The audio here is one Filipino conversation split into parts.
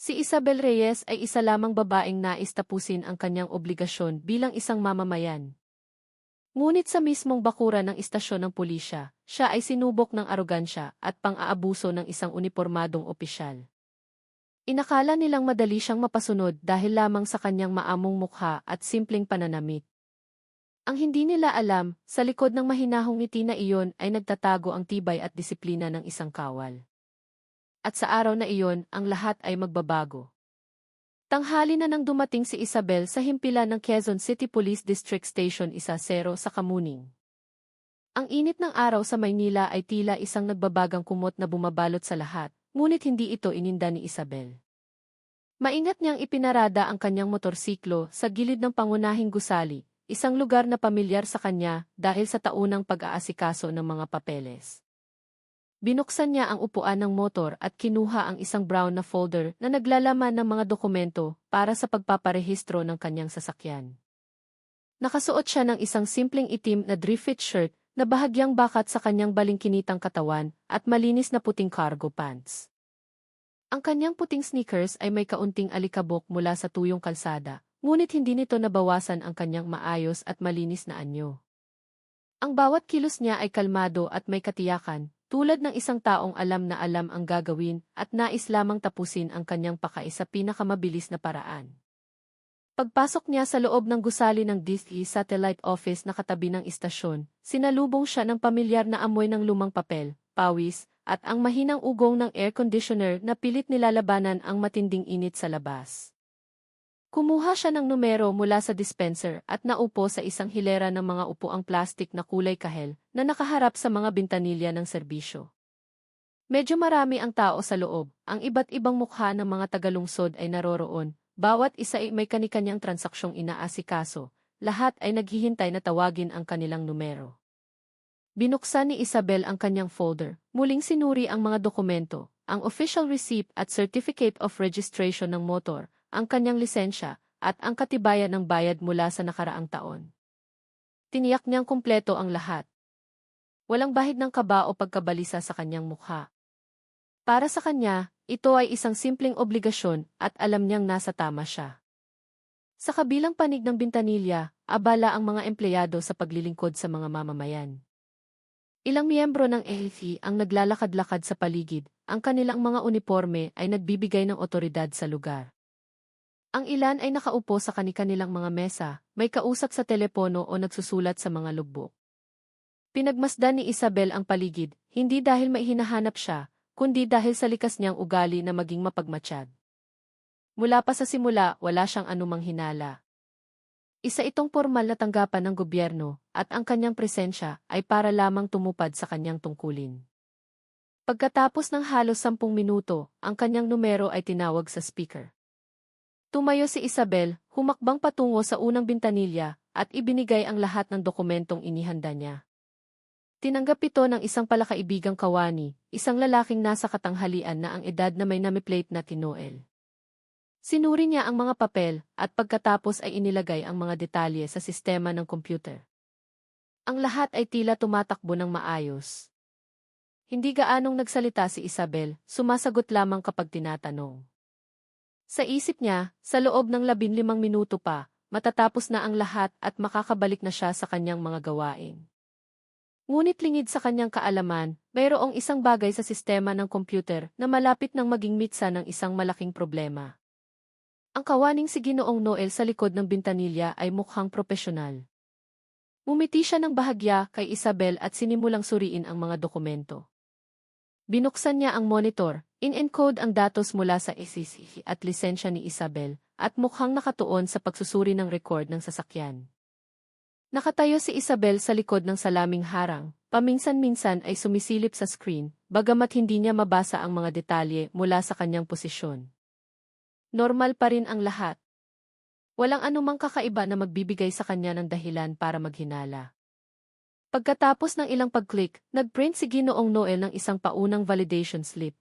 Si Isabel Reyes ay isa lamang babaeng nais tapusin ang kanyang obligasyon bilang isang mamamayan. Ngunit sa mismong bakuran ng istasyon ng pulisya, siya ay sinubok ng arogansya at pang-aabuso ng isang unipormadong opisyal. Inakala nilang madali siyang mapasunod dahil lamang sa kanyang maamong mukha at simpleng pananamit. Ang hindi nila alam, sa likod ng mahinahong ngiti na iyon ay nagtatago ang tibay at disiplina ng isang kawal. At sa araw na iyon, ang lahat ay magbabago. Tanghali na nang dumating si Isabel sa himpilan ng Quezon City Police District Station 10 sa Kamuning. Ang init ng araw sa Maynila ay tila isang nagbabagang kumot na bumabalot sa lahat, ngunit hindi ito ininda ni Isabel. Maingat niyang ipinarada ang kanyang motorsiklo sa gilid ng pangunahing gusali, isang lugar na pamilyar sa kanya dahil sa taunang pag-aasikaso ng mga papeles. Binuksan niya ang upuan ng motor at kinuha ang isang brown na folder na naglalaman ng mga dokumento para sa pagpaparehistro ng kanyang sasakyan. Nakasuot siya ng isang simpleng itim na three-fit shirt na bahagyang bakat sa kanyang balingkinitang katawan at malinis na puting cargo pants. Ang kanyang puting sneakers ay may kaunting alikabok mula sa tuyong kalsada, ngunit hindi nito nabawasan ang kanyang maayos at malinis na anyo. Ang bawat kilos niya ay kalmado at may katiyakan, tulad ng isang taong alam na alam ang gagawin at nais lamang tapusin ang kanyang pakain sa pinakamabilis na paraan. Pagpasok niya sa loob ng gusali ng DZE Satellite Office na katabi ng istasyon, sinalubong siya ng pamilyar na amoy ng lumang papel, pawis, at ang mahinang ugong ng air conditioner na pilit nilalabanan ang matinding init sa labas. Kumuha siya ng numero mula sa dispenser at naupo sa isang hilera ng mga upuang plastik na kulay kahel na nakaharap sa mga bintanilya ng serbisyo. Medyo marami ang tao sa loob, ang iba't ibang mukha ng mga tagalungsod ay naroroon, bawat isa ay may kani-kanyang transaksyong inaasikaso, lahat ay naghihintay na tawagin ang kanilang numero. Binuksan ni Isabel ang kanyang folder, muling sinuri ang mga dokumento, ang official receipt at certificate of registration ng motor, ang kanyang lisensya, at ang katibayan ng bayad mula sa nakaraang taon. Tiniyak niyang kumpleto ang lahat. Walang bahid ng kaba o pagkabalisa sa kanyang mukha. Para sa kanya, ito ay isang simpleng obligasyon at alam niyang nasa tama siya. Sa kabilang panig ng bintanilya, abala ang mga empleyado sa paglilingkod sa mga mamamayan. Ilang miyembro ng AFP ang naglalakad-lakad sa paligid, ang kanilang mga uniforme ay nagbibigay ng otoridad sa lugar. Ang ilan ay nakaupo sa kani-kanilang mga mesa, may kausap sa telepono o nagsusulat sa mga logbook. Pinagmasdan ni Isabel ang paligid, hindi dahil may hinahanap siya, kundi dahil sa likas niyang ugali na maging mapagmatsyag. Mula pa sa simula, wala siyang anumang hinala. Isa itong formal na tanggapan ng gobyerno, at ang kanyang presensya ay para lamang tumupad sa kanyang tungkulin. Pagkatapos ng halos 10 minuto, ang kanyang numero ay tinawag sa speaker. Tumayo si Isabel, humakbang patungo sa unang bintanilya, at ibinigay ang lahat ng dokumentong inihanda niya. Tinanggap ito ng isang palakaibigang kawani, isang lalaking nasa katanghalian na ang edad na may name-plate na Tinoel. Sinuri niya ang mga papel, at pagkatapos ay inilagay ang mga detalye sa sistema ng computer. Ang lahat ay tila tumatakbo ng maayos. Hindi gaanong nagsalita si Isabel, sumasagot lamang kapag tinatanong. Sa isip niya, sa loob ng 15 minuto pa, matatapos na ang lahat at makakabalik na siya sa kanyang mga gawain. Ngunit lingid sa kanyang kaalaman, mayroong isang bagay sa sistema ng computer na malapit nang maging mitsa ng isang malaking problema. Ang kawaning si Ginoong Noel sa likod ng bintanilya ay mukhang propesyonal. Umiti siya ng bahagya kay Isabel at sinimulang suriin ang mga dokumento. Binuksan niya ang monitor, in-encode ang datos mula sa SCC at lisensya ni Isabel, at mukhang nakatuon sa pagsusuri ng record ng sasakyan. Nakatayo si Isabel sa likod ng salaming harang, paminsan-minsan ay sumisilip sa screen, bagamat hindi niya mabasa ang mga detalye mula sa kanyang posisyon. Normal pa rin ang lahat. Walang anumang kakaiba na magbibigay sa kanya ng dahilan para maghinala. Pagkatapos ng ilang pag-click, nag-print si Ginoong Noel ng isang paunang validation slip.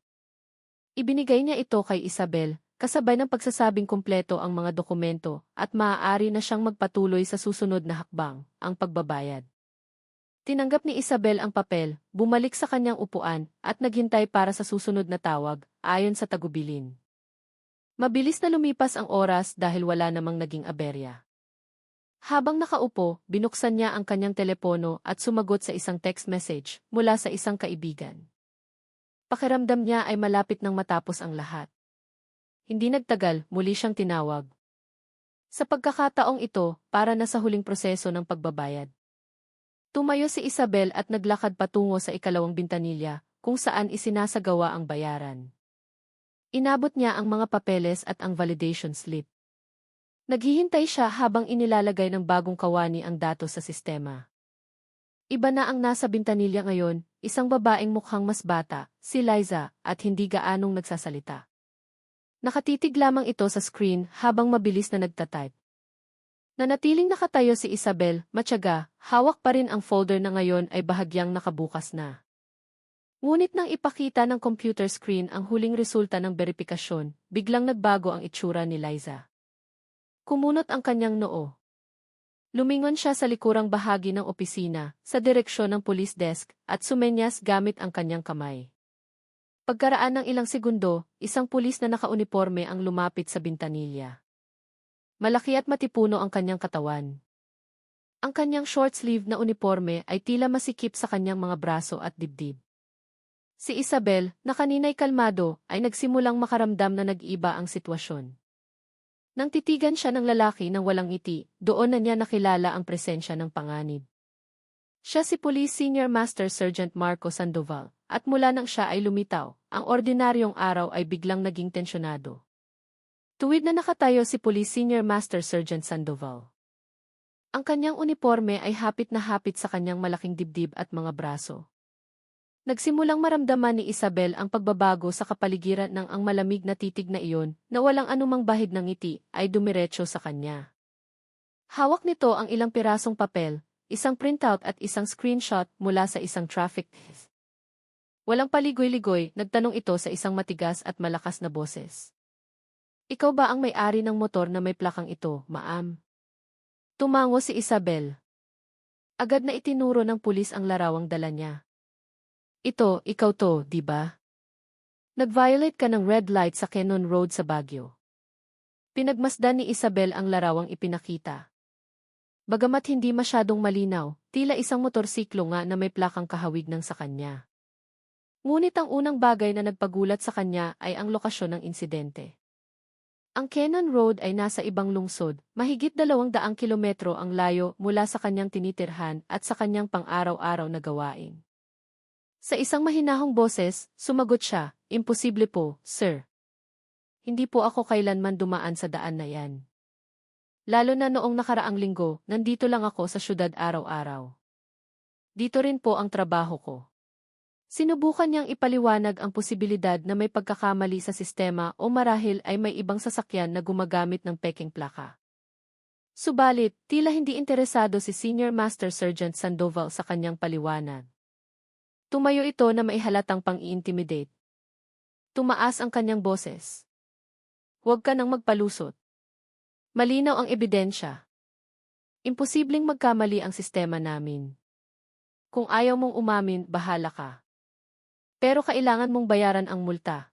Ibinigay niya ito kay Isabel, kasabay ng pagsasabing kumpleto ang mga dokumento, at maaari na siyang magpatuloy sa susunod na hakbang, ang pagbabayad. Tinanggap ni Isabel ang papel, bumalik sa kanyang upuan, at naghintay para sa susunod na tawag, ayon sa tagubilin. Mabilis na lumipas ang oras dahil wala namang naging aberya. Habang nakaupo, binuksan niya ang kanyang telepono at sumagot sa isang text message mula sa isang kaibigan. Pakiramdam niya ay malapit nang matapos ang lahat. Hindi nagtagal, muli siyang tinawag. Sa pagkakataong ito, para na sa huling proseso ng pagbabayad. Tumayo si Isabel at naglakad patungo sa ikalawang bintanilya, kung saan isinasagawa ang bayaran. Inabot niya ang mga papeles at ang validation slip. Naghihintay siya habang inilalagay ng bagong kawani ang datos sa sistema. Iba na ang nasa bintanilya ngayon, isang babaeng mukhang mas bata, si Liza, at hindi gaanong nagsasalita. Nakatitig lamang ito sa screen habang mabilis na nagtatype. Nanatiling nakatayo si Isabel, matyaga, hawak pa rin ang folder na ngayon ay bahagyang nakabukas na. Ngunit nang ipakita ng computer screen ang huling resulta ng beripikasyon, biglang nagbago ang itsura ni Liza. Kumunot ang kanyang noo. Lumingon siya sa likurang bahagi ng opisina, sa direksyon ng police desk, at sumenyas gamit ang kanyang kamay. Pagkaraan ng ilang segundo, isang pulis na nakauniporme ang lumapit sa bintanilya. Malaki at matipuno ang kanyang katawan. Ang kanyang short-sleeve na uniporme ay tila masikip sa kanyang mga braso at dibdib. Si Isabel, na kanina'y kalmado, ay nagsimulang makaramdam na nag-iba ang sitwasyon. Nang titigan siya ng lalaki ng walang ngiti, doon na niya nakilala ang presensya ng panganib. Siya si Police Senior Master Sergeant Marco Sandoval, at mula nang siya ay lumitaw, ang ordinaryong araw ay biglang naging tensyonado. Tuwid na nakatayo si Police Senior Master Sergeant Sandoval. Ang kanyang uniforme ay hapit na hapit sa kanyang malaking dibdib at mga braso. Nagsimulang maramdaman ni Isabel ang pagbabago sa kapaligiran ng ang malamig na titig na iyon na walang anumang bahid ng ngiti ay dumiretso sa kanya. Hawak nito ang ilang pirasong papel, isang printout at isang screenshot mula sa isang traffic. Walang paligoy-ligoy, nagtanong ito sa isang matigas at malakas na boses. Ikaw ba ang may-ari ng motor na may plakang ito, ma'am? Tumango si Isabel. Agad na itinuro ng pulis ang larawang dala niya. Ito, ikaw to, di ba? Nag-violate ka ng red light sa Cannon Road sa Baguio. Pinagmasdan ni Isabel ang larawang ipinakita. Bagamat hindi masyadong malinaw, tila isang motorsiklo nga na may plakang kahawig ng sa kanya. Ngunit ang unang bagay na nagpagulat sa kanya ay ang lokasyon ng insidente. Ang Cannon Road ay nasa ibang lungsod, mahigit 200 kilometro ang layo mula sa kanyang tinitirhan at sa kanyang pang-araw-araw na gawain. Sa isang mahinahong boses, sumagot siya, imposible po, sir. Hindi po ako kailanman dumaan sa daan na yan. Lalo na noong nakaraang linggo, nandito lang ako sa syudad araw-araw. Dito rin po ang trabaho ko. Sinubukan niyang ipaliwanag ang posibilidad na may pagkakamali sa sistema o marahil ay may ibang sasakyan na gumagamit ng peking plaka. Subalit, tila hindi interesado si Senior Master Sergeant Sandoval sa kanyang paliwanag. Tumayo ito na maihalatang pang-i-intimidate. Tumaas ang kanyang boses. Huwag ka nang magpalusot. Malinaw ang ebidensya. Imposibleng magkamali ang sistema namin. Kung ayaw mong umamin, bahala ka. Pero kailangan mong bayaran ang multa.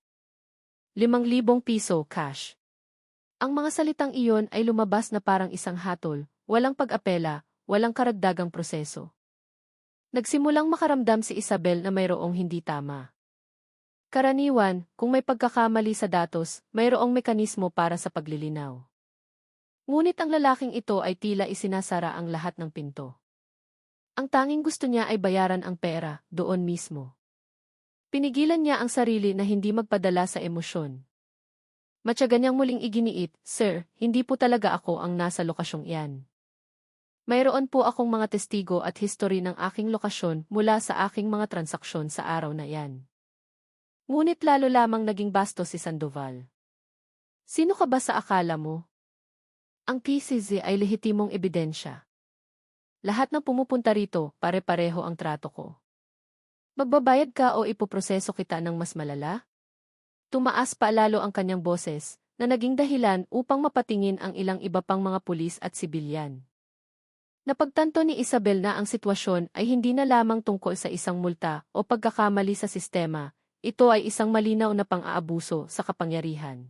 5,000 piso cash. Ang mga salitang iyon ay lumabas na parang isang hatol, walang pag-apela, walang karagdagang proseso. Nagsimulang makaramdam si Isabel na mayroong hindi tama. Karaniwan, kung may pagkakamali sa datos, mayroong mekanismo para sa paglilinaw. Ngunit ang lalaking ito ay tila isinasara ang lahat ng pinto. Ang tanging gusto niya ay bayaran ang pera, doon mismo. Pinigilan niya ang sarili na hindi magpadala sa emosyon. Matyaga niyang muling iginiit, Sir, hindi po talaga ako ang nasa lokasyong iyan. Mayroon po akong mga testigo at history ng aking lokasyon mula sa aking mga transaksyon sa araw na iyan. Ngunit lalo lamang naging bastos si Sandoval. Sino ka ba sa akala mo? Ang PCZ ay lehitimong ebidensya. Lahat ng pumupunta rito, pare-pareho ang trato ko. Magbabayad ka o ipoproseso kita ng mas malala? Tumaas pa lalo ang kanyang boses, na naging dahilan upang mapatingin ang ilang iba pang mga pulis at sibilyan. Napagtanto ni Isabel na ang sitwasyon ay hindi na lamang tungkol sa isang multa o pagkakamali sa sistema, ito ay isang malinaw na pang-aabuso sa kapangyarihan.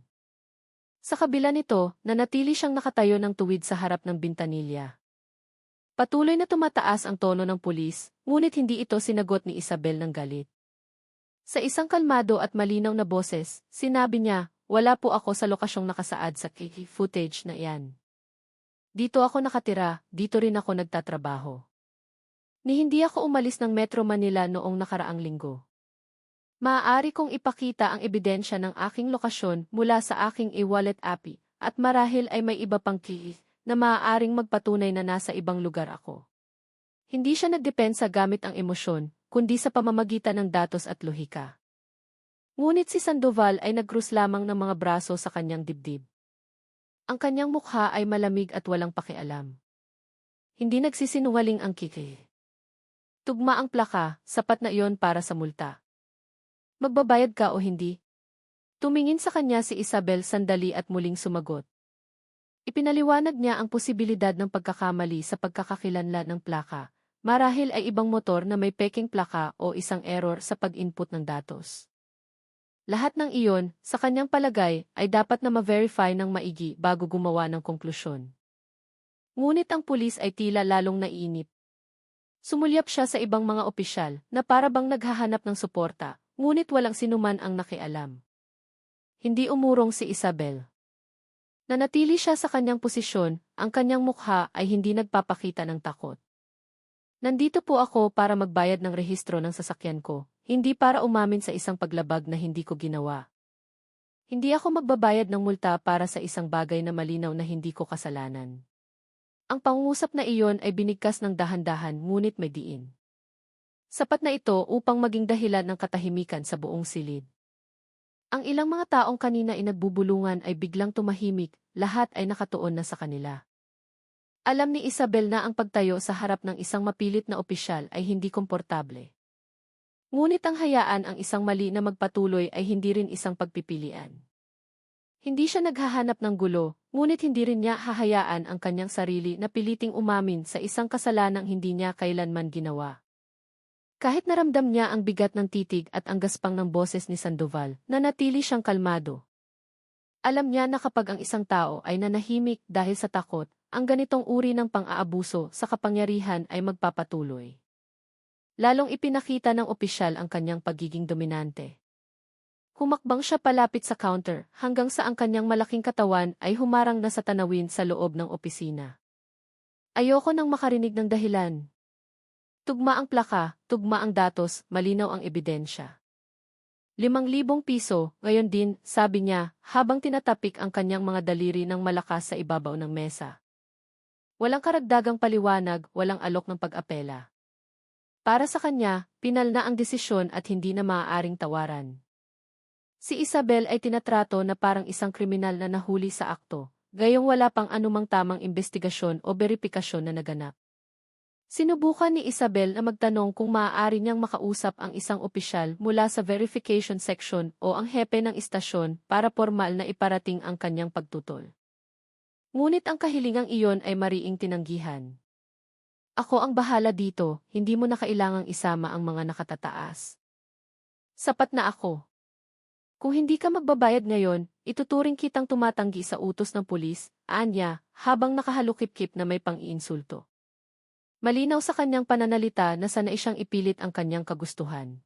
Sa kabila nito, nanatili siyang nakatayo ng tuwid sa harap ng bintanilya. Patuloy na tumataas ang tono ng pulis, ngunit hindi ito sinagot ni Isabel ng galit. Sa isang kalmado at malinaw na boses, sinabi niya, "Wala po ako sa lokasyong nakasaad sa footage na iyan. Dito ako nakatira, dito rin ako nagtatrabaho. Ni hindi ako umalis ng Metro Manila noong nakaraang linggo. Maaari kong ipakita ang ebidensya ng aking lokasyon mula sa aking e-wallet app at marahil ay may iba pang na maaaring magpatunay na nasa ibang lugar ako." Hindi siya nagdepensa gamit ang emosyon, kundi sa pamamagitan ng datos at lohika. Ngunit si Sandoval ay nagkrus lamang ng mga braso sa kanyang dibdib. Ang kanyang mukha ay malamig at walang pakialam. Hindi nagsisinungaling ang kiki. Tugma ang plaka, sapat na iyon para sa multa. Magbabayad ka o hindi? Tumingin sa kanya si Isabel sandali at muling sumagot. Ipinaliwanag niya ang posibilidad ng pagkakamali sa pagkakakilanlan ng plaka. Marahil ay ibang motor na may peking plaka o isang error sa pag-input ng datos. Lahat ng iyon, sa kanyang palagay, ay dapat na ma-verify ng maigi bago gumawa ng konklusyon. Ngunit ang pulis ay tila lalong naiinip. Sumulyap siya sa ibang mga opisyal na para bang naghahanap ng suporta, ngunit walang sinuman ang nakialam. Hindi umurong si Isabel. Nanatili siya sa kanyang posisyon, ang kanyang mukha ay hindi nagpapakita ng takot. "Nandito po ako para magbayad ng rehistro ng sasakyan ko, hindi para umamin sa isang paglabag na hindi ko ginawa. Hindi ako magbabayad ng multa para sa isang bagay na malinaw na hindi ko kasalanan." Ang pangungusap na iyon ay binigkas ng dahan-dahan ngunit may diin. Sapat na ito upang maging dahilan ng katahimikan sa buong silid. Ang ilang mga taong kanina ay nagbubulungan ay biglang tumahimik, lahat ay nakatuon na sa kanila. Alam ni Isabel na ang pagtayo sa harap ng isang mapilit na opisyal ay hindi komportable. Ngunit ang hayaan ang isang mali na magpatuloy ay hindi rin isang pagpipilian. Hindi siya naghahanap ng gulo, ngunit hindi rin niya hahayaan ang kanyang sarili na piliting umamin sa isang kasalanang hindi niya kailanman ginawa. Kahit naramdam niya ang bigat ng titig at ang gaspang ng boses ni Sandoval, nanatili siyang kalmado. Alam niya na kapag ang isang tao ay nanahimik dahil sa takot, ang ganitong uri ng pang-aabuso sa kapangyarihan ay magpapatuloy. Lalong ipinakita ng opisyal ang kanyang pagiging dominante. Humakbang siya palapit sa counter hanggang sa ang kanyang malaking katawan ay humarang na sa tanawin sa loob ng opisina. "Ayoko nang makarinig ng dahilan. Tugma ang plaka, tugma ang datos, malinaw ang ebidensya. 5,000 piso, ngayon din," sabi niya, habang tinatapik ang kanyang mga daliri ng malakas sa ibabaw ng mesa. Walang karagdagang paliwanag, walang alok ng pag-apela. Para sa kanya, pinal na ang desisyon at hindi na maaaring tawaran. Si Isabel ay tinatrato na parang isang kriminal na nahuli sa akto, gayong wala pang anumang tamang investigasyon o beripikasyon na naganap. Sinubukan ni Isabel na magtanong kung maaari niyang makausap ang isang opisyal mula sa verification section o ang hepe ng istasyon para formal na iparating ang kanyang pagtutol. Ngunit ang kahilingang iyon ay mariing tinanggihan. "Ako ang bahala dito, hindi mo na kailangang isama ang mga nakatataas. Sapat na ako. Kung hindi ka magbabayad ngayon, ituturing kitang tumatanggi sa utos ng pulis," anya, habang nakahalukip-kip na may pang-iinsulto. Malinaw sa kanyang pananalita na sanay siyang ipilit ang kanyang kagustuhan.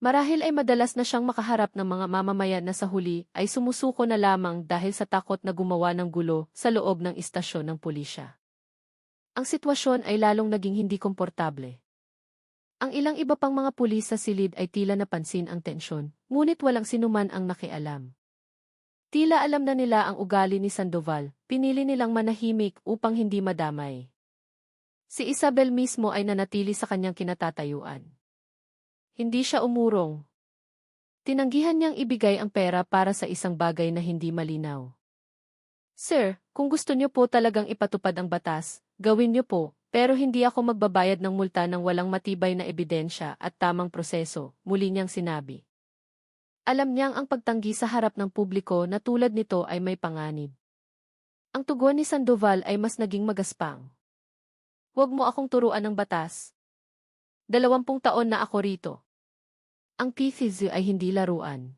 Marahil ay madalas na siyang makaharap ng mga mamamayan na sa huli ay sumusuko na lamang dahil sa takot na gumawa ng gulo sa loob ng istasyon ng pulisya. Ang sitwasyon ay lalong naging hindi komportable. Ang ilang iba pang mga pulis sa silid ay tila napansin ang tensyon, ngunit walang sinuman ang nakialam. Tila alam na nila ang ugali ni Sandoval, pinili nilang manahimik upang hindi madamay. Si Isabel mismo ay nanatili sa kanyang kinatatayuan. Hindi siya umurong. Tinanggihan niyang ibigay ang pera para sa isang bagay na hindi malinaw. "Sir, kung gusto niyo po talagang ipatupad ang batas, gawin niyo po, pero hindi ako magbabayad ng multa ng walang matibay na ebidensya at tamang proseso," muli niyang sinabi. Alam niyang ang pagtanggi sa harap ng publiko na tulad nito ay may panganib. Ang tugon ni Sandoval ay mas naging magaspang. "Huwag mo akong turuan ng batas. 20 taon na ako rito. Ang PFZ ay hindi laruan.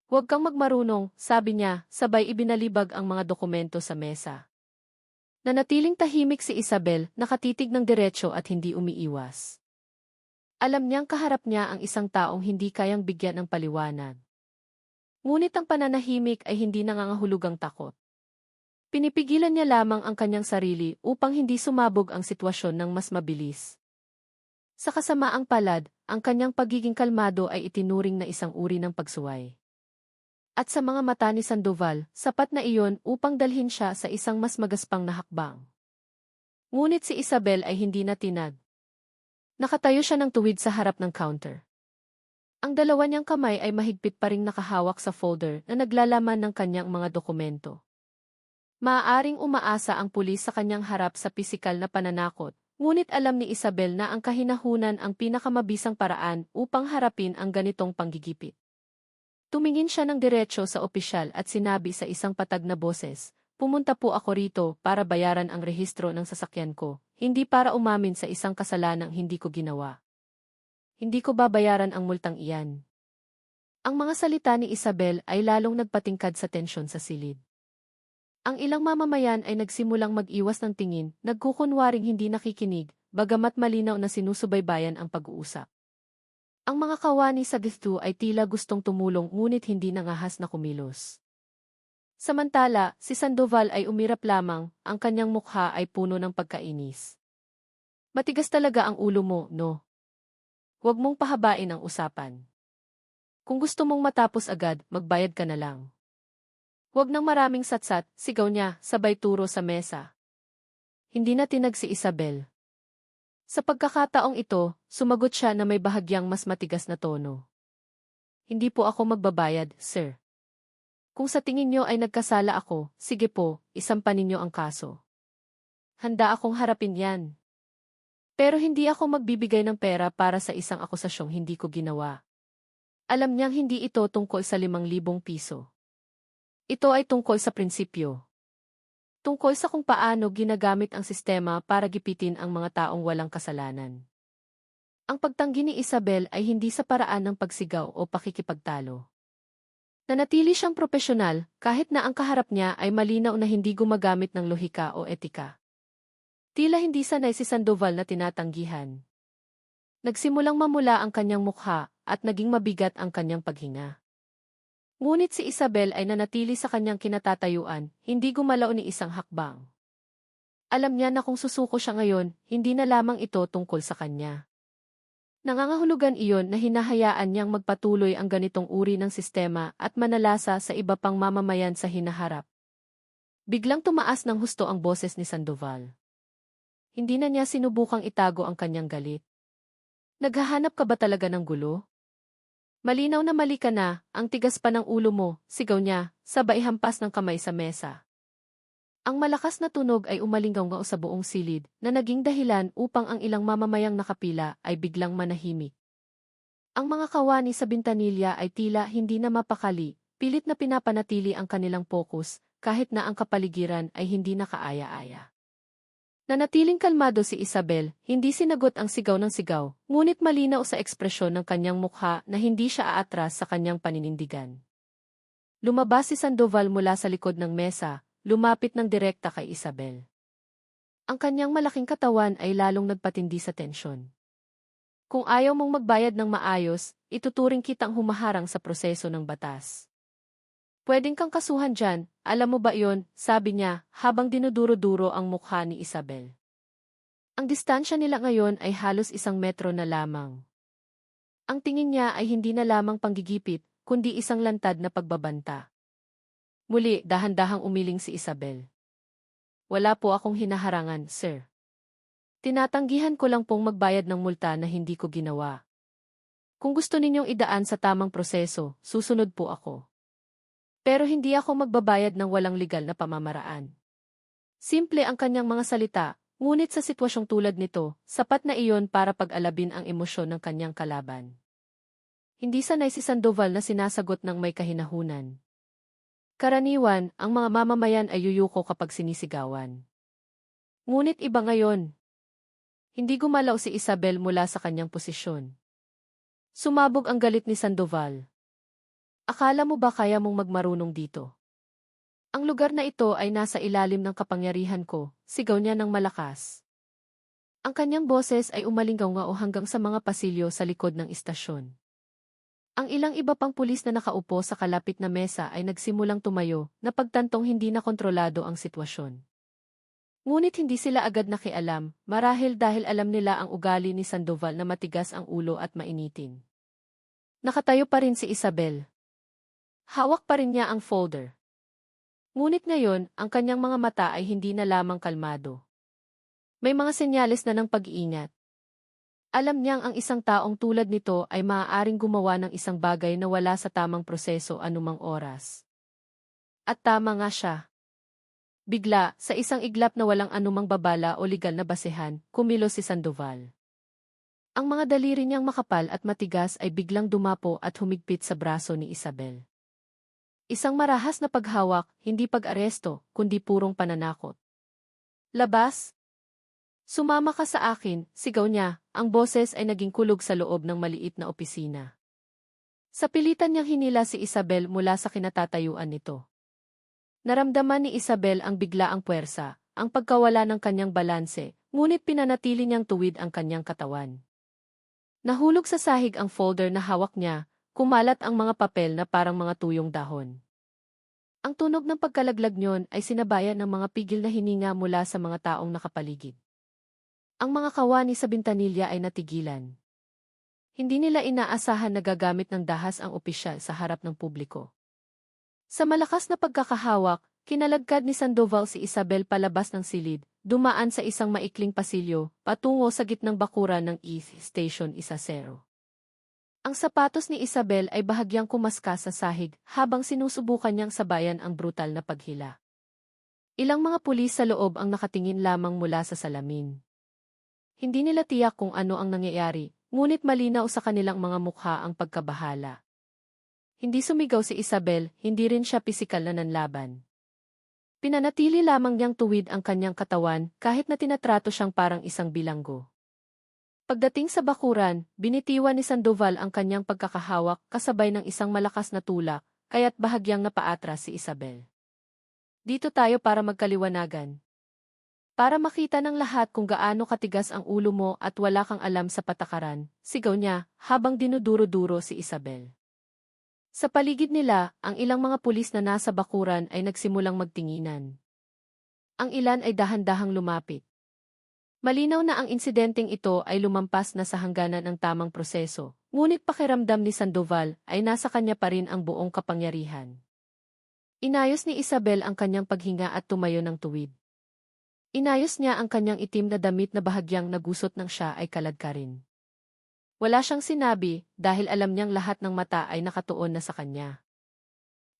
Huwag kang magmarunong, sabi niya, sabay ibinalibag ang mga dokumento sa mesa. Nanatiling tahimik si Isabel, nakatitig ng diretso at hindi umiiwas. Alam niyang kaharap niya ang isang taong hindi kayang bigyan ng paliwanag. Ngunit ang pananahimik ay hindi nangangahulugang takot. Pinipigilan niya lamang ang kanyang sarili upang hindi sumabog ang sitwasyon ng mas mabilis. Sa kasamaang palad, ang kanyang pagiging kalmado ay itinuring na isang uri ng pagsuway. At sa mga mata ni Sandoval, sapat na iyon upang dalhin siya sa isang mas magaspang na hakbang. Ngunit si Isabel ay hindi natinag. Nakatayo siya ng tuwid sa harap ng counter. Ang dalawa niyang kamay ay mahigpit pa ring nakahawak sa folder na naglalaman ng kanyang mga dokumento. Maaaring umaasa ang pulis sa kanyang harap sa pisikal na pananakot, ngunit alam ni Isabel na ang kahinahunan ang pinakamabisang paraan upang harapin ang ganitong panggigipit. Tumingin siya ng diretso sa opisyal at sinabi sa isang patag na boses, "Pumunta po ako rito para bayaran ang rehistro ng sasakyan ko, hindi para umamin sa isang kasalanang hindi ko ginawa. Hindi ko babayaran ang multang iyan." Ang mga salita ni Isabel ay lalong nagpatingkad sa tensyon sa silid. Ang ilang mamamayan ay nagsimulang mag-iwas ng tingin, nagkukunwaring hindi nakikinig, bagamat malinaw na sinusubaybayan ang pag-uusap. Ang mga kawani sa githu ay tila gustong tumulong ngunit hindi nangahas na kumilos. Samantala, si Sandoval ay umirap lamang, ang kanyang mukha ay puno ng pagkainis. "Matigas talaga ang ulo mo, no? Huwag mong pahabain ang usapan. Kung gusto mong matapos agad, magbayad ka na lang." "Huwag ng maraming satsat," sigaw niya, sabay turo sa mesa. Hindi na tinag si Isabel. Sa pagkakataong ito, sumagot siya na may bahagyang mas matigas na tono. "Hindi po ako magbabayad, sir. Kung sa tingin niyo ay nagkasala ako, sige po, isampan ninyo ang kaso. Handa akong harapin yan. Pero hindi ako magbibigay ng pera para sa isang akusasyong hindi ko ginawa." Alam niyang hindi ito tungkol sa 5,000 piso. Ito ay tungkol sa prinsipyo. Tungkol sa kung paano ginagamit ang sistema para gipitin ang mga taong walang kasalanan. Ang pagtanggi ni Isabel ay hindi sa paraan ng pagsigaw o pakikipagtalo. Nanatili siyang propesyonal kahit na ang kaharap niya ay malinaw na hindi gumagamit ng lohika o etika. Tila hindi sanay si Sandoval na tinatanggihan. Nagsimulang mamula ang kanyang mukha at naging mabigat ang kanyang paghinga. Ngunit si Isabel ay nanatili sa kanyang kinatatayuan, hindi gumalaw ni isang hakbang. Alam niya na kung susuko siya ngayon, hindi na lamang ito tungkol sa kanya. Nangangahulugan iyon na hinahayaan niyang magpatuloy ang ganitong uri ng sistema at manalasa sa iba pang mamamayan sa hinaharap. Biglang tumaas ng husto ang boses ni Sandoval. Hindi na niya sinubukang itago ang kanyang galit. "Naghahanap ka ba talaga ng gulo? Malinaw na mali ka na, ang tigas pa ng ulo mo," sigaw niya, sabay hampas ng kamay sa mesa. Ang malakas na tunog ay umalinggaw sa buong silid, na naging dahilan upang ang ilang mamamayang nakapila ay biglang manahimik. Ang mga kawani sa bintanilya ay tila hindi na mapakali, pilit na pinapanatili ang kanilang pokus, kahit na ang kapaligiran ay hindi nakaaya-aya. Nanatiling kalmado si Isabel, hindi sinagot ang sigaw ng sigaw, ngunit malinaw sa ekspresyon ng kanyang mukha na hindi siya aatras sa kanyang paninindigan. Lumabas si Sandoval mula sa likod ng mesa, lumapit ng direkta kay Isabel. Ang kanyang malaking katawan ay lalong nagpatindi sa tensyon. "Kung ayaw mong magbayad ng maayos, ituturing kitang humaharang sa proseso ng batas. Pwedeng kang kasuhan dyan, alam mo ba iyon?" sabi niya, habang dinuduro-duro ang mukha ni Isabel. Ang distansya nila ngayon ay halos 1 metro na lamang. Ang tingin niya ay hindi na lamang panggigipit, kundi isang lantad na pagbabanta. Muli, dahan-dahang umiling si Isabel. "Wala po akong hinaharangan, sir. Tinatanggihan ko lang pong magbayad ng multa na hindi ko ginawa. Kung gusto ninyong idaan sa tamang proseso, susunod po ako. Pero hindi ako magbabayad ng walang legal na pamamaraan." Simple ang kanyang mga salita, ngunit sa sitwasyong tulad nito, sapat na iyon para pag-alabin ang emosyon ng kanyang kalaban. Hindi sanay si Sandoval na sinasagot ng may kahinahunan. Karaniwan, ang mga mamamayan ay yuyuko kapag sinisigawan. Ngunit iba ngayon. Hindi gumalaw si Isabel mula sa kanyang posisyon. Sumabog ang galit ni Sandoval. Akala mo ba kaya mong magmarunong dito? Ang lugar na ito ay nasa ilalim ng kapangyarihan ko, sigaw niya ng malakas. Ang kanyang boses ay umalingaw-ngao hanggang sa mga pasilyo sa likod ng istasyon. Ang ilang iba pang pulis na nakaupo sa kalapit na mesa ay nagsimulang tumayo na pagtantong hindi na kontrolado ang sitwasyon. Ngunit hindi sila agad nakialam, marahil dahil alam nila ang ugali ni Sandoval na matigas ang ulo at mainitin. Nakatayo pa rin si Isabel. Hawak pa rin niya ang folder. Ngunit ngayon, ang kanyang mga mata ay hindi na lamang kalmado. May mga senyales na ng pag-iingat. Alam niyang ang isang taong tulad nito ay maaaring gumawa ng isang bagay na wala sa tamang proseso anumang oras. At tama nga siya. Bigla, sa isang iglap na walang anumang babala o legal na basehan, kumilos si Sandoval. Ang mga daliri niyang makapal at matigas ay biglang dumapo at humigpit sa braso ni Isabel. Isang marahas na paghawak, hindi pag-aresto, kundi purong pananakot. Labas! Sumama ka sa akin, sigaw niya, ang boses ay naging kulog sa loob ng maliit na opisina. Sa pilitan niyang hinila si Isabel mula sa kinatatayuan nito. Naramdaman ni Isabel ang biglaang puwersa, ang pagkawala ng kanyang balanse, ngunit pinanatili niyang tuwid ang kanyang katawan. Nahulog sa sahig ang folder na hawak niya, kumalat ang mga papel na parang mga tuyong dahon. Ang tunog ng pagkalaglag niyon ay sinabayan ng mga pigil na hininga mula sa mga taong nakapaligid. Ang mga kawani sa bintanilya ay natigilan. Hindi nila inaasahan na gagamit ng dahas ang opisyal sa harap ng publiko. Sa malakas na pagkakahawak, kinalagkad ni Sandoval si Isabel palabas ng silid, dumaan sa isang maikling pasilyo, patungo sa gitnang bakuran ng East Station 10. Ang sapatos ni Isabel ay bahagyang kumaska sa sahig habang sinusubukan niyang sabayan ang brutal na paghila. Ilang mga pulis sa loob ang nakatingin lamang mula sa salamin. Hindi nila tiyak kung ano ang nangyayari, ngunit malinaw sa kanilang mga mukha ang pagkabahala. Hindi sumigaw si Isabel, hindi rin siya pisikal na nanlaban. Pinanatili lamang niyang tuwid ang kanyang katawan kahit na tinatrato siyang parang isang bilanggo. Pagdating sa bakuran, binitiwan ni Sandoval ang kanyang pagkakahawak kasabay ng isang malakas na tulak, kaya't bahagyang napaatras si Isabel. Dito tayo para magkaliwanagan. Para makita ng lahat kung gaano katigas ang ulo mo at wala kang alam sa patakaran, sigaw niya habang dinuduro-duro si Isabel. Sa paligid nila, ang ilang mga pulis na nasa bakuran ay nagsimulang magtinginan. Ang ilan ay dahan-dahang lumapit. Malinaw na ang insidenteng ito ay lumampas na sa hangganan ng tamang proseso, ngunit pakiramdam ni Sandoval ay nasa kanya pa rin ang buong kapangyarihan. Inayos ni Isabel ang kanyang paghinga at tumayo ng tuwid. Inayos niya ang kanyang itim na damit na bahagyang nagusot ng siya ay kaladkarin. Wala siyang sinabi dahil alam niyang lahat ng mata ay nakatuon na sa kanya.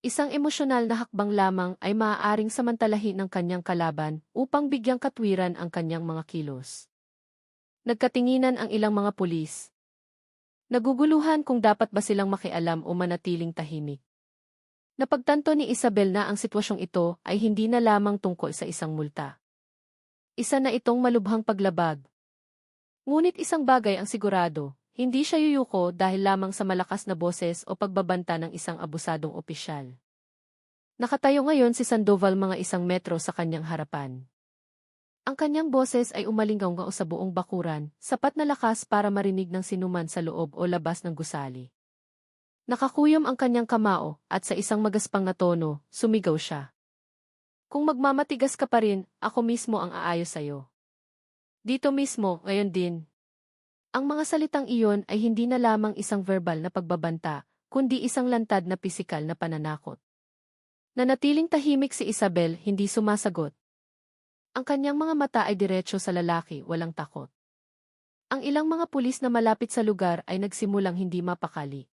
Isang emosyonal na hakbang lamang ay maaaring samantalahin ng kanyang kalaban upang bigyang katwiran ang kanyang mga kilos. Nagkatinginan ang ilang mga pulis. Naguguluhan kung dapat ba silang makialam o manatiling tahimik. Napagtanto ni Isabel na ang sitwasyong ito ay hindi na lamang tungkol sa isang multa. Isa na itong malubhang paglabag. Ngunit isang bagay ang sigurado, hindi siya yuyuko dahil lamang sa malakas na boses o pagbabanta ng isang abusadong opisyal. Nakatayo ngayon si Sandoval mga 1 metro sa kanyang harapan. Ang kanyang boses ay umalingaw-ngao sa buong bakuran, sapat na lakas para marinig ng sinuman sa loob o labas ng gusali. Nakakuyom ang kanyang kamao at sa isang magaspang na tono, sumigaw siya. Kung magmamatigas ka pa rin, ako mismo ang aayos sa'yo. Dito mismo, ngayon din. Ang mga salitang iyon ay hindi na lamang isang verbal na pagbabanta, kundi isang lantad na pisikal na pananakot. Nanatiling tahimik si Isabel, hindi sumasagot. Ang kanyang mga mata ay diretso sa lalaki, walang takot. Ang ilang mga pulis na malapit sa lugar ay nagsimulang hindi mapakali.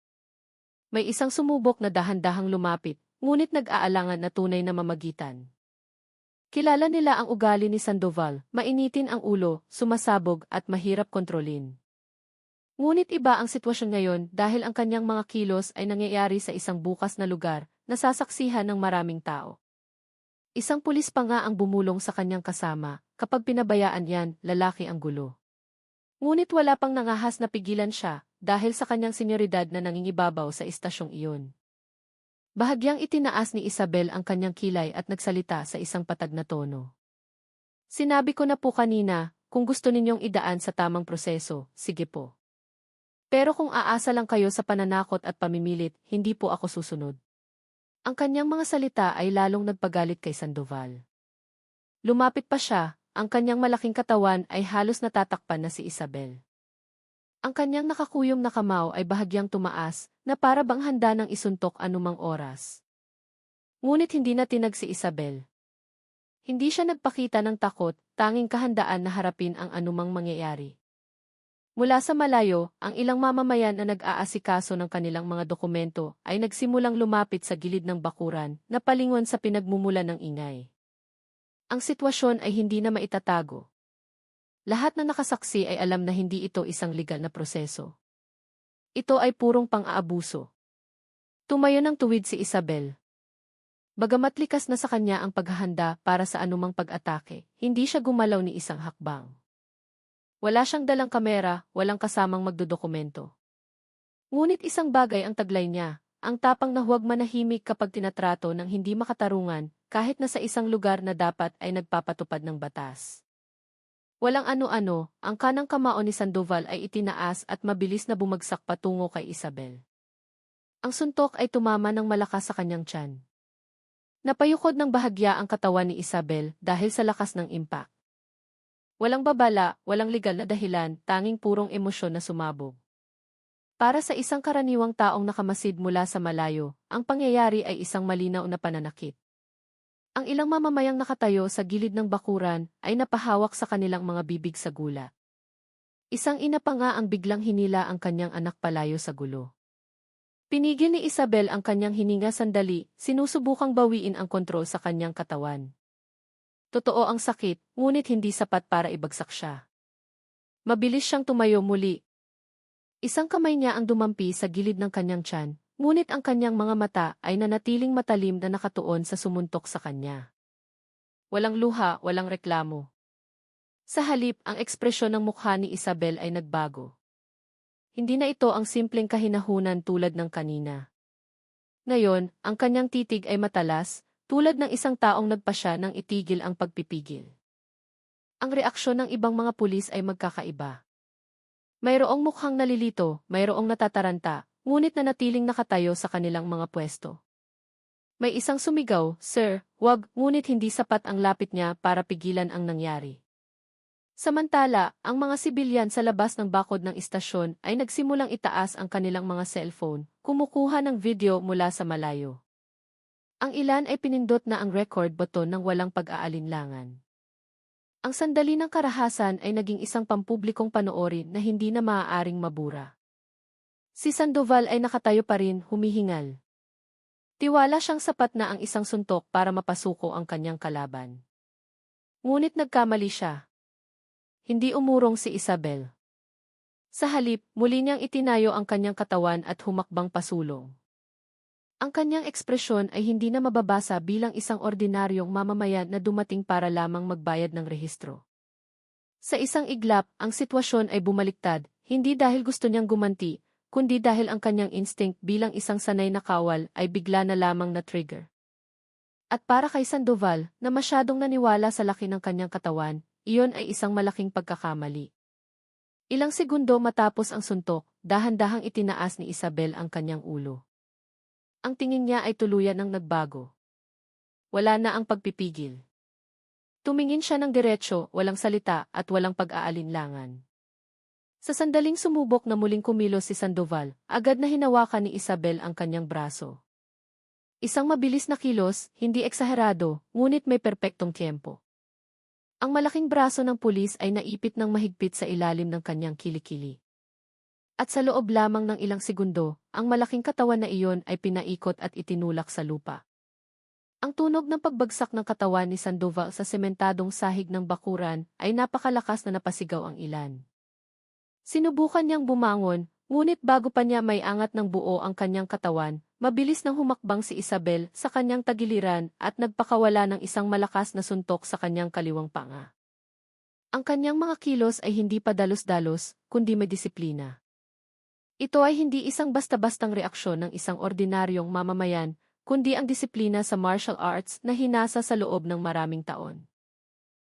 May isang sumubok na dahan-dahang lumapit, ngunit nag-aalangan na tunay na mamagitan. Kilala nila ang ugali ni Sandoval, mainitin ang ulo, sumasabog at mahirap kontrolin. Ngunit iba ang sitwasyon ngayon dahil ang kanyang mga kilos ay nangyayari sa isang bukas na lugar, nasasaksihan ng maraming tao. Isang pulis pa nga ang bumulong sa kanyang kasama, kapag pinabayaan yan, lalaki ang gulo. Ngunit wala pang nangahas na pigilan siya, dahil sa kanyang senyoridad na nangingibabaw sa istasyong iyon. Bahagyang itinaas ni Isabel ang kanyang kilay at nagsalita sa isang patag na tono. Sinabi ko na po kanina, kung gusto ninyong idaan sa tamang proseso, sige po. Pero kung aasa lang kayo sa pananakot at pamimilit, hindi po ako susunod. Ang kanyang mga salita ay lalong nagpagalit kay Sandoval. Lumapit pa siya, ang kanyang malaking katawan ay halos natatakpan na si Isabel. Ang kanyang nakakuyom na kamao ay bahagyang tumaas, na para bang handa ng isuntok anumang oras. Ngunit hindi na tinag si Isabel. Hindi siya nagpakita ng takot, tanging kahandaan na harapin ang anumang mangyayari. Mula sa malayo, ang ilang mamamayan na nag-aasikaso ng kanilang mga dokumento ay nagsimulang lumapit sa gilid ng bakuran na palingon sa pinagmumulan ng ingay. Ang sitwasyon ay hindi na maitatago. Lahat na nakasaksi ay alam na hindi ito isang legal na proseso. Ito ay purong pang-aabuso. Tumayo ng tuwid si Isabel. Bagamat likas na sa kanya ang paghahanda para sa anumang pag-atake, hindi siya gumalaw ni isang hakbang. Wala siyang dalang kamera, walang kasamang magdodokumento. Ngunit isang bagay ang taglay niya, ang tapang na huwag manahimik kapag tinatrato ng hindi makatarungan, kahit na sa isang lugar na dapat ay nagpapatupad ng batas. Walang ano-ano, ang kanang kamao ni Sandoval ay itinaas at mabilis na bumagsak patungo kay Isabel. Ang suntok ay tumama ng malakas sa kanyang tiyan. Napayukod ng bahagya ang katawan ni Isabel dahil sa lakas ng impact. Walang babala, walang legal na dahilan, tanging purong emosyon na sumabog. Para sa isang karaniwang taong nakamasid mula sa malayo, ang pangyayari ay isang malinaw na pananakit. Ang ilang mamamayang nakatayo sa gilid ng bakuran ay napahawak sa kanilang mga bibig sa gulat. Isang ina pa nga ang biglang hinila ang kanyang anak palayo sa gulo. Pinigil ni Isabel ang kanyang hininga sandali, sinusubukang bawiin ang kontrol sa kanyang katawan. Totoo ang sakit, ngunit hindi sapat para ibagsak siya. Mabilis siyang tumayo muli. Isang kamay niya ang dumampi sa gilid ng kanyang tiyan. Ngunit ang kanyang mga mata ay nanatiling matalim na nakatuon sa sumuntok sa kanya. Walang luha, walang reklamo. Sa halip, ang ekspresyon ng mukha ni Isabel ay nagbago. Hindi na ito ang simpleng kahinahunan tulad ng kanina. Ngayon, ang kanyang titig ay matalas, tulad ng isang taong nagpasya ng itigil ang pagpipigil. Ang reaksyon ng ibang mga pulis ay magkakaiba. Mayroong mukhang nalilito, mayroong natataranta, ngunit nanatiling nakatayo sa kanilang mga pwesto. May isang sumigaw, "Sir, wag," ngunit hindi sapat ang lapit niya para pigilan ang nangyari. Samantala, ang mga sibilyan sa labas ng bakod ng istasyon ay nagsimulang itaas ang kanilang mga cellphone, kumukuha ng video mula sa malayo. Ang ilan ay pinindot na ang record button ng walang pag-aalinlangan. Ang sandali ng karahasan ay naging isang pampublikong panoorin na hindi na maaaring mabura. Si Sandoval ay nakatayo pa rin, humihingal. Tiwala siyang sapat na ang isang suntok para mapasuko ang kanyang kalaban. Ngunit nagkamali siya. Hindi umurong si Isabel. Sa halip, muli niyang itinayo ang kanyang katawan at humakbang pasulong. Ang kanyang ekspresyon ay hindi na mababasa bilang isang ordinaryong mamamayan na dumating para lamang magbayad ng rehistro. Sa isang iglap, ang sitwasyon ay bumaliktad, hindi dahil gusto niyang gumanti, kundi dahil ang kanyang instinct bilang isang sanay na kawal ay bigla na lamang na-trigger. At para kay Sandoval, na masyadong naniwala sa laki ng kanyang katawan, iyon ay isang malaking pagkakamali. Ilang segundo matapos ang suntok, dahan-dahang itinaas ni Isabel ang kanyang ulo. Ang tingin niya ay tuluyan ng nagbago. Wala na ang pagpipigil. Tumingin siya ng diretsyo, walang salita at walang pag-aalinlangan. Sa sandaling sumubok na muling kumilos si Sandoval, agad na hinawakan ni Isabel ang kanyang braso. Isang mabilis na kilos, hindi eksaherado, ngunit may perpektong tiempo. Ang malaking braso ng pulis ay naipit ng mahigpit sa ilalim ng kanyang kilikili. At sa loob lamang ng ilang segundo, ang malaking katawan na iyon ay pinaikot at itinulak sa lupa. Ang tunog ng pagbagsak ng katawan ni Sandoval sa sementadong sahig ng bakuran ay napakalakas na napasigaw ang ilan. Sinubukan niyang bumangon, ngunit bago pa niya may angat ng buo ang kanyang katawan, mabilis nang humakbang si Isabel sa kanyang tagiliran at nagpakawala ng isang malakas na suntok sa kanyang kaliwang panga. Ang kanyang mga kilos ay hindi pa dalos-dalos, kundi may disiplina. Ito ay hindi isang basta-bastang reaksyon ng isang ordinaryong mamamayan, kundi ang disiplina sa martial arts na hinasa sa loob ng maraming taon.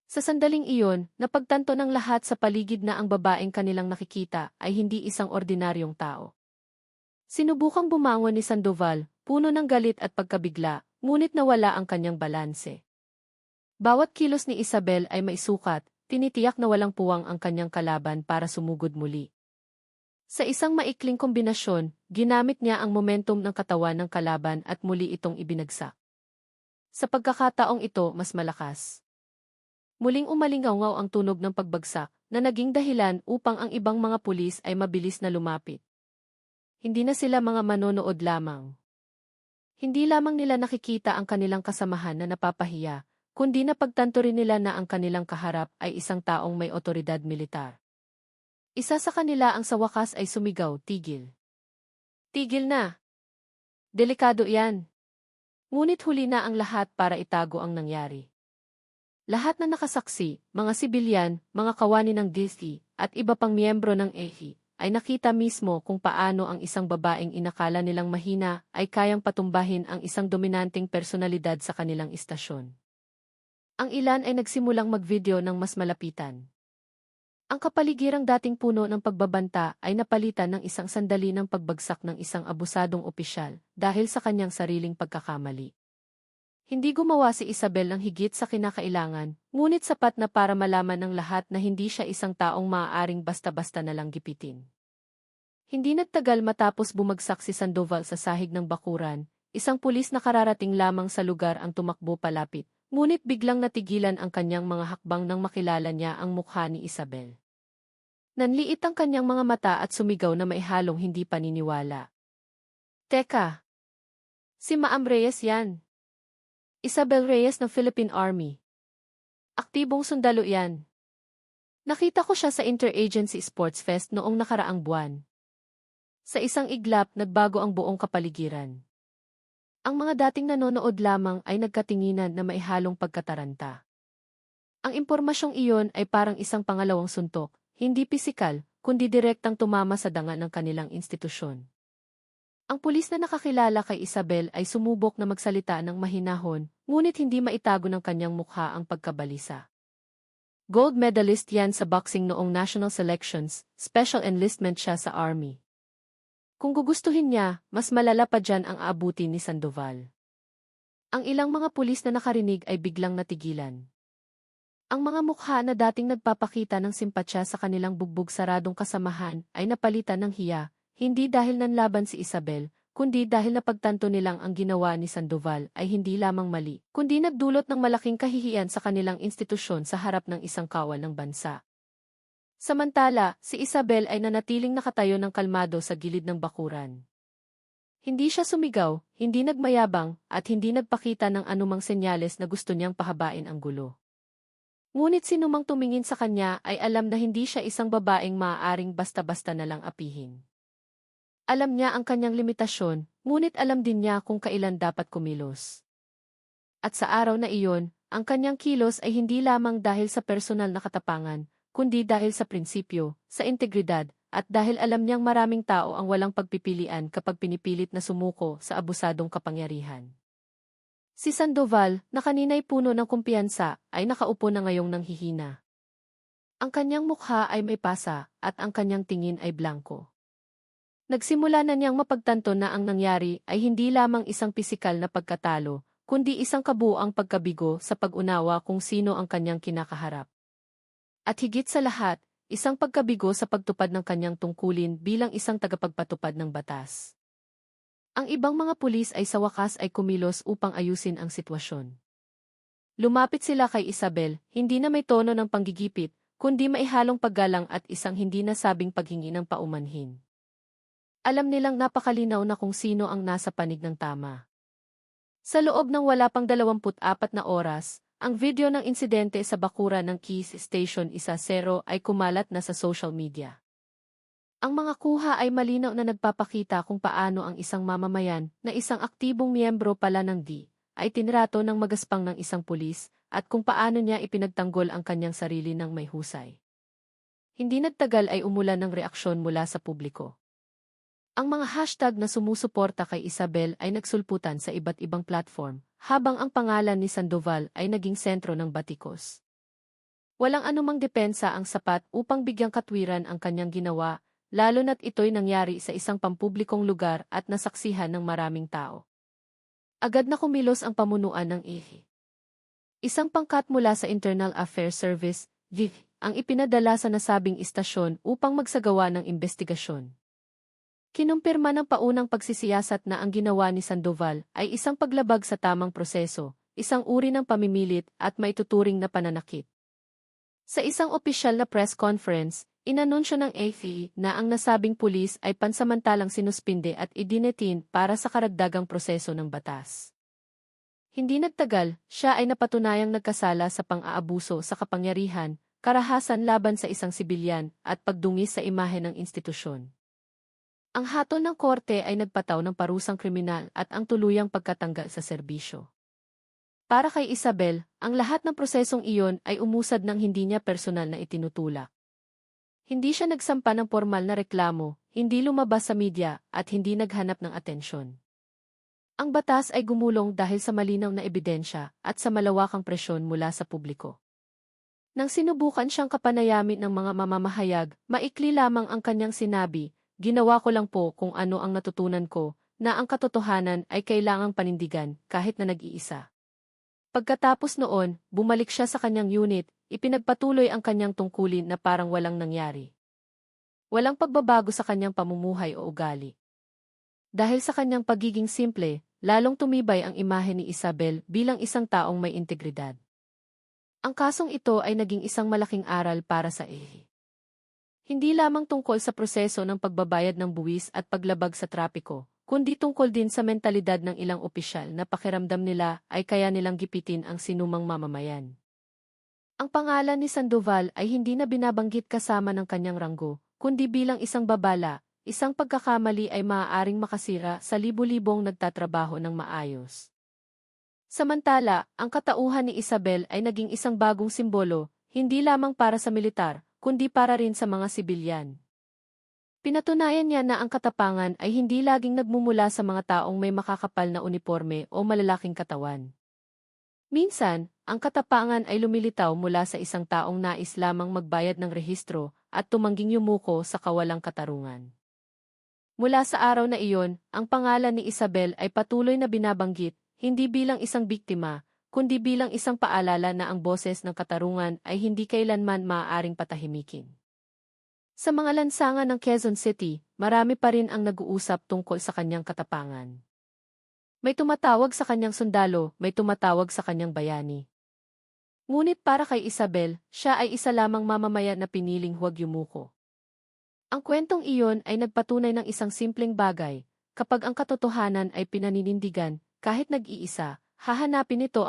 Sa sandaling iyon, napagtanto ng lahat sa paligid na ang babaeng kanilang nakikita ay hindi isang ordinaryong tao. Sinubukang bumangon ni Sandoval, puno ng galit at pagkabigla, ngunit nawala ang kanyang balanse. Bawat kilos ni Isabel ay may sukat, tinitiyak na walang puwang ang kanyang kalaban para sumugod muli. Sa isang maikling kombinasyon, ginamit niya ang momentum ng katawan ng kalaban at muli itong ibinagsak. Sa pagkakataong ito, mas malakas. Muling umalingaw ang tunog ng pagbagsak na naging dahilan upang ang ibang mga pulis ay mabilis na lumapit. Hindi na sila mga manonood lamang. Hindi lamang nila nakikita ang kanilang kasamahan na napapahiya, kundi napagtanto rin nila na ang kanilang kaharap ay isang taong may otoridad militar. Isa sa kanila ang sa wakas ay sumigaw, "Tigil! Tigil na! Delikado yan!" Ngunit huli na ang lahat para itago ang nangyari. Lahat na nakasaksi, mga sibilyan, mga kawani ng DSI, at iba pang miyembro ng EHI, ay nakita mismo kung paano ang isang babaeng inakala nilang mahina ay kayang patumbahin ang isang dominanteng personalidad sa kanilang istasyon. Ang ilan ay nagsimulang mag-video ng mas malapitan. Ang kapaligirang dating puno ng pagbabanta ay napalitan ng isang sandali ng pagbagsak ng isang abusadong opisyal dahil sa kanyang sariling pagkakamali. Hindi gumawa si Isabel ng higit sa kinakailangan, ngunit sapat na para malaman ng lahat na hindi siya isang taong maaaring basta-basta nalang gipitin. Hindi nagtagal matapos bumagsak si Sandoval sa sahig ng bakuran, isang pulis na kararating lamang sa lugar ang tumakbo palapit, ngunit biglang natigilan ang kanyang mga hakbang nang makilala niya ang mukha ni Isabel. Nanliit ang kanyang mga mata at sumigaw na may halong hindi paniniwala. "Teka! Si Ma'am Reyes yan! Isabel Reyes ng Philippine Army. Aktibong sundalo yan. Nakita ko siya sa Interagency Sports Fest noong nakaraang buwan." Sa isang iglap, nagbago ang buong kapaligiran. Ang mga dating nanonood lamang ay nagkatinginan na may halong pagkataranta. Ang impormasyong iyon ay parang isang pangalawang suntok, hindi pisikal, kundi direktang tumama sa danga ng kanilang institusyon. Ang pulis na nakakilala kay Isabel ay sumubok na magsalita ng mahinahon, ngunit hindi maitago ng kanyang mukha ang pagkabalisa. Gold medalist yan sa boxing noong national selections, special enlistment siya sa Army. Kung gugustuhin niya, mas malala pa dyan ang aabutin ni Sandoval. Ang ilang mga pulis na nakarinig ay biglang natigilan. Ang mga mukha na dating nagpapakita ng simpatsya sa kanilang bugbog saradong kasamahan ay napalitan ng hiya, hindi dahil nanlaban si Isabel, kundi dahil napagtanto nilang ang ginawa ni Sandoval ay hindi lamang mali, kundi nagdulot ng malaking kahihiyan sa kanilang institusyon sa harap ng isang kawal ng bansa. Samantala, si Isabel ay nanatiling nakatayo ng kalmado sa gilid ng bakuran. Hindi siya sumigaw, hindi nagmayabang, at hindi nagpakita ng anumang senyales na gusto niyang pahabain ang gulo. Ngunit sinumang tumingin sa kanya ay alam na hindi siya isang babaeng maaaring basta-basta na lang apihin. Alam niya ang kanyang limitasyon, ngunit alam din niya kung kailan dapat kumilos. At sa araw na iyon, ang kanyang kilos ay hindi lamang dahil sa personal na katapangan, kundi dahil sa prinsipyo, sa integridad, at dahil alam niyang maraming tao ang walang pagpipilian kapag pinipilit na sumuko sa abusadong kapangyarihan. Si Sandoval, na kanina'y puno ng kumpiyansa, ay nakaupo na ngayong nanghihina. Ang kanyang mukha ay may pasa, at ang kanyang tingin ay blanko. Nagsimula na niyang mapagtanto na ang nangyari ay hindi lamang isang pisikal na pagkatalo, kundi isang kabuuang pagkabigo sa pag-unawa kung sino ang kanyang kinakaharap. At higit sa lahat, isang pagkabigo sa pagtupad ng kanyang tungkulin bilang isang tagapagpatupad ng batas. Ang ibang mga pulis ay sa wakas ay kumilos upang ayusin ang sitwasyon. Lumapit sila kay Isabel, hindi na may tono ng panggigipit, kundi maihalong paggalang at isang hindi nasabing paghingi ng paumanhin. Alam nilang napakalinaw na kung sino ang nasa panig ng tama. Sa loob ng wala pang 24 na oras, ang video ng insidente sa bakuran ng Keys Station 10 ay kumalat na sa social media. Ang mga kuha ay malinaw na nagpapakita kung paano ang isang mamamayan na isang aktibong miyembro pala ng D ay tinrato ng magaspang ng isang pulis at kung paano niya ipinagtanggol ang kanyang sarili ng may husay. Hindi nagtagal ay umulan ng reaksyon mula sa publiko. Ang mga hashtag na sumusuporta kay Isabel ay nagsulputan sa iba't ibang platform, habang ang pangalan ni Sandoval ay naging sentro ng batikos. Walang anumang depensa ang sapat upang bigyang katwiran ang kanyang ginawa, lalo na't ito'y nangyari sa isang pampublikong lugar at nasaksihan ng maraming tao. Agad na kumilos ang pamunuan ng IHI. Isang pangkat mula sa Internal Affairs Service, VIV, ang ipinadala sa nasabing istasyon upang magsagawa ng investigasyon. Kinumpirma ng paunang pagsisiyasat na ang ginawa ni Sandoval ay isang paglabag sa tamang proseso, isang uri ng pamimilit at maituturing na pananakit. Sa isang opisyal na press conference, inanunsyo ng AFP na ang nasabing pulis ay pansamantalang sinuspinde at idinetin para sa karagdagang proseso ng batas. Hindi nagtagal, siya ay napatunayang nagkasala sa pang-aabuso sa kapangyarihan, karahasan laban sa isang sibilyan, at pagdungis sa imahe ng institusyon. Ang hatol ng korte ay nagpataw ng parusang kriminal at ang tuluyang pagkatanggal sa serbisyo. Para kay Isabel, ang lahat ng prosesong iyon ay umusad ng hindi niya personal na itinutulak. Hindi siya nagsampa ng formal na reklamo, hindi lumabas sa media, at hindi naghanap ng atensyon. Ang batas ay gumulong dahil sa malinaw na ebidensya at sa malawakang presyon mula sa publiko. Nang sinubukan siyang kapanayamin ng mga mamamahayag, maikli lamang ang kanyang sinabi, "Ginawa ko lang po kung ano ang natutunan ko, na ang katotohanan ay kailangang panindigan kahit na nag-iisa." Pagkatapos noon, bumalik siya sa kanyang unit, ipinagpatuloy ang kanyang tungkulin na parang walang nangyari. Walang pagbabago sa kanyang pamumuhay o ugali. Dahil sa kanyang pagiging simple, lalong tumibay ang imahe ni Isabel bilang isang taong may integridad. Ang kasong ito ay naging isang malaking aral para sa IHI. Hindi lamang tungkol sa proseso ng pagbabayad ng buwis at paglabag sa trapiko, kundi tungkol din sa mentalidad ng ilang opisyal na pakiramdam nila ay kaya nilang gipitin ang sinumang mamamayan. Ang pangalan ni Sandoval ay hindi na binabanggit kasama ng kanyang ranggo, kundi bilang isang babala, isang pagkakamali ay maaaring makasira sa libu-libong nagtatrabaho ng maayos. Samantala, ang katauhan ni Isabel ay naging isang bagong simbolo, hindi lamang para sa militar, kundi para rin sa mga sibilyan. Pinatunayan niya na ang katapangan ay hindi laging nagmumula sa mga taong may makakapal na uniporme o malalaking katawan. Minsan, ang katapangan ay lumilitaw mula sa isang taong nais lamang magbayad ng rehistro at tumangging yumuko sa kawalang katarungan. Mula sa araw na iyon, ang pangalan ni Isabel ay patuloy na binabanggit, hindi bilang isang biktima, kundi bilang isang paalala na ang boses ng katarungan ay hindi kailanman maaaring patahimikin. Sa mga lansangan ng Quezon City, marami pa rin ang nag-uusap tungkol sa kanyang katapangan. May tumatawag sa kanyang sundalo, may tumatawag sa kanyang bayani. Ngunit para kay Isabel, siya ay isa lamang mamamayan na piniling huwag yumuko. Ang kwentong iyon ay nagpatunay ng isang simpleng bagay, kapag ang katotohanan ay pinaninindigan, kahit nag-iisa, hahanapin ito